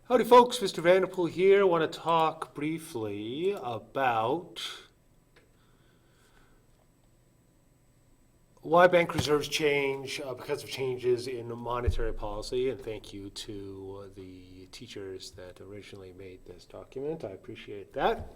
Howdy folks, Mr. Vanderpool here. I want to talk briefly about why bank reserves change because of changes in monetary policy, and thank you to the teachers that originally made this document. I appreciate that.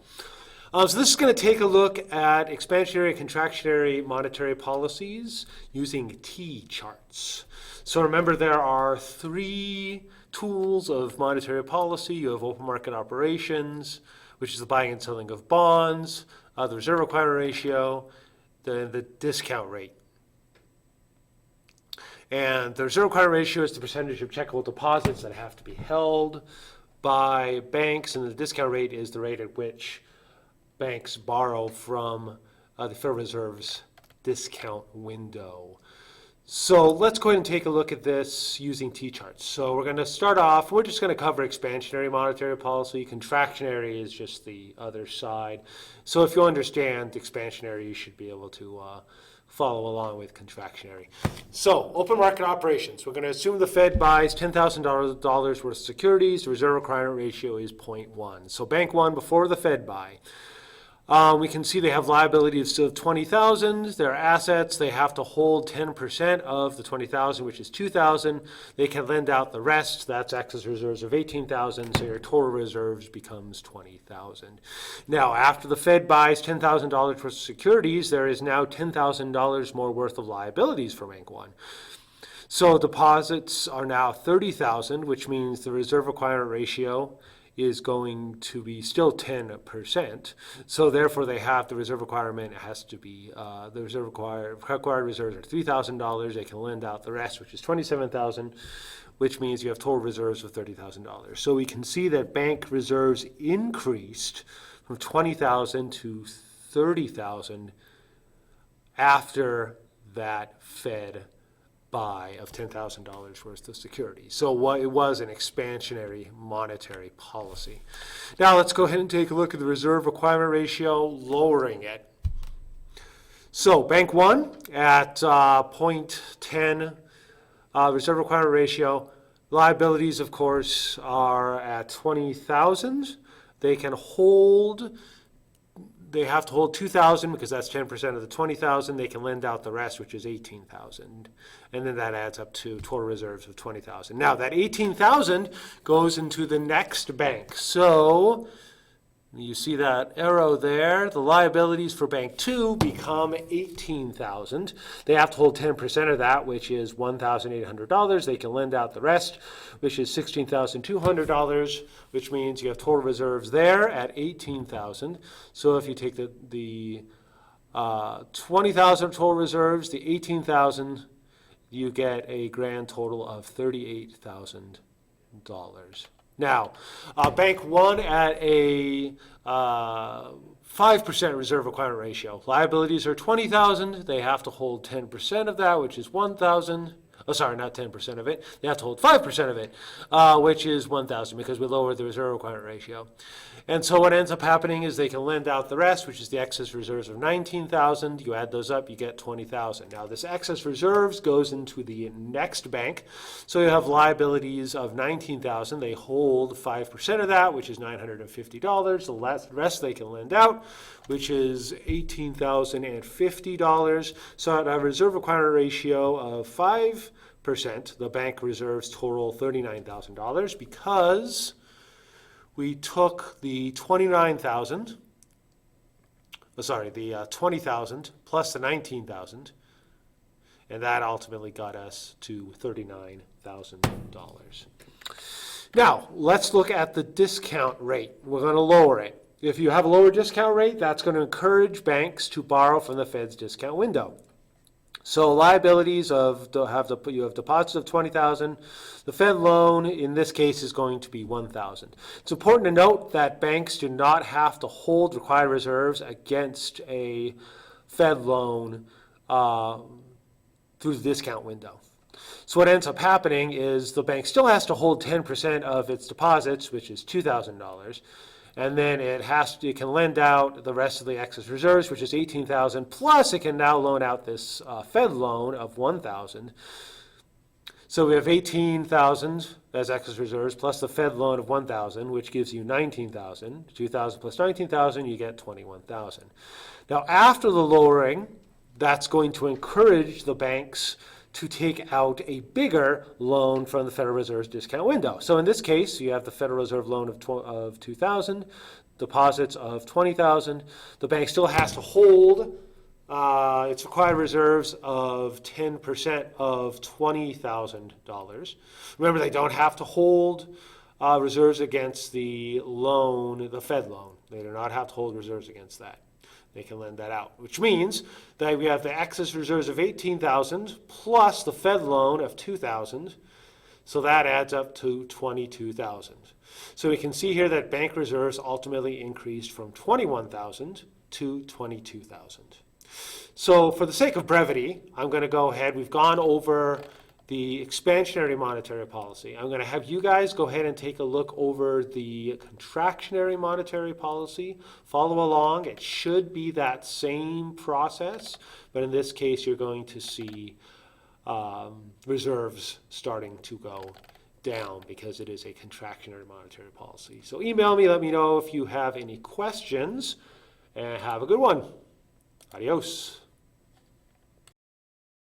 So this is going to take a look at expansionary and contractionary monetary policies using T-charts. So remember, there are three tools of monetary policy. You have open market operations, which is the buying and selling of bonds, the reserve requirement ratio, the discount rate. And the reserve requirement ratio is the percentage of checkable deposits that have to be held by banks, and the discount rate is the rate at which banks borrow from the Federal Reserve's discount window. So let's go ahead and take a look at this using T-charts. So we're going to start off, we're just going to cover expansionary monetary policy. Contractionary is just the other side. So if you understand expansionary, you should be able to follow along with contractionary. So open market operations. We're going to assume the Fed buys $10,000 worth of securities. The reserve requirement ratio is 0.1. So bank one, before the Fed buy, we can see they have liabilities of $20,000. Their assets, they have to hold 10% of the $20,000, which is $2,000. They can lend out the rest. That's excess reserves of $18,000. So your total reserves becomes $20,000. Now, after the Fed buys $10,000 worth of securities, there is now $10,000 more worth of liabilities for Bank One. So deposits are now $30,000, which means the reserve requirement ratio is going to be still 10%. So therefore they have, the reserve requirement has to be, the reserve required reserves are $3,000. They can lend out the rest, which is $27,000, which means you have total reserves of $30,000. So we can see that bank reserves increased from $20,000 to $30,000 after that Fed buy of $10,000 worth of securities. So it was an expansionary monetary policy. Now let's go ahead and take a look at the reserve requirement ratio, lowering it. So bank one at 0.10 reserve requirement ratio. Liabilities, of course, are at $20,000. They have to hold $2,000 because that's 10% of the $20,000. They can lend out the rest, which is $18,000. And then that adds up to total reserves of $20,000. Now that $18,000 goes into the next bank. So you see that arrow there. The liabilities for bank two become $18,000. They have to hold 10% of that, which is $1,800. They can lend out the rest, which is $16,200, which means you have total reserves there at $18,000. So if you take the $20,000 total reserves, the $18,000, you get a grand total of $38,000. Now, bank one at a 5% reserve requirement ratio. Liabilities are $20,000. They have to hold 10% of that, which is $1,000. Oh, sorry, not 10% of it. They have to hold 5% of it, which is $1,000 because we lowered the reserve requirement ratio. And so what ends up happening is they can lend out the rest, which is the excess reserves of $19,000. You add those up, you get $20,000. Now this excess reserves goes into the next bank. So you have liabilities of $19,000. They hold 5% of that, which is $950. The rest they can lend out, which is $18,050. So at a reserve requirement ratio of 5%, the bank reserves total $39,000 because we took the $20,000 plus the $19,000, and that ultimately got us to $39,000. Now, let's look at the discount rate. We're going to lower it. If you have a lower discount rate, that's going to encourage banks to borrow from the Fed's discount window. So liabilities you have deposits of $20,000. The Fed loan in this case is going to be $1,000. It's important to note that banks do not have to hold required reserves against a Fed loan through the discount window. So what ends up happening is the bank still has to hold 10% of its deposits, which is $2,000. And then it can lend out the rest of the excess reserves, which is $18,000, plus it can now loan out this Fed loan of $1,000. So we have 18,000 as excess reserves plus the Fed loan of 1,000, which gives you 19,000. 2,000 plus 19,000, you get 21,000. Now, after the lowering, that's going to encourage the banks to take out a bigger loan from the Federal Reserve's discount window. So in this case, you have the Federal Reserve loan of 2,000, deposits of 20,000. The bank still has to hold its required reserves of 10% of $20,000. Remember, they don't have to hold reserves against the loan, the Fed loan. They do not have to hold reserves against that. They can lend that out, which means that we have the excess reserves of 18,000 plus the Fed loan of 2,000. So that adds up to 22,000. So we can see here that bank reserves ultimately increased from 21,000 to 22,000. So for the sake of brevity, I'm going to go ahead. We've gone over the expansionary monetary policy. I'm going to have you guys go ahead and take a look over the contractionary monetary policy. Follow along. It should be that same process, but in this case, you're going to see reserves starting to go down because it is a contractionary monetary policy. So email me, let me know if you have any questions, and have a good one. Adios.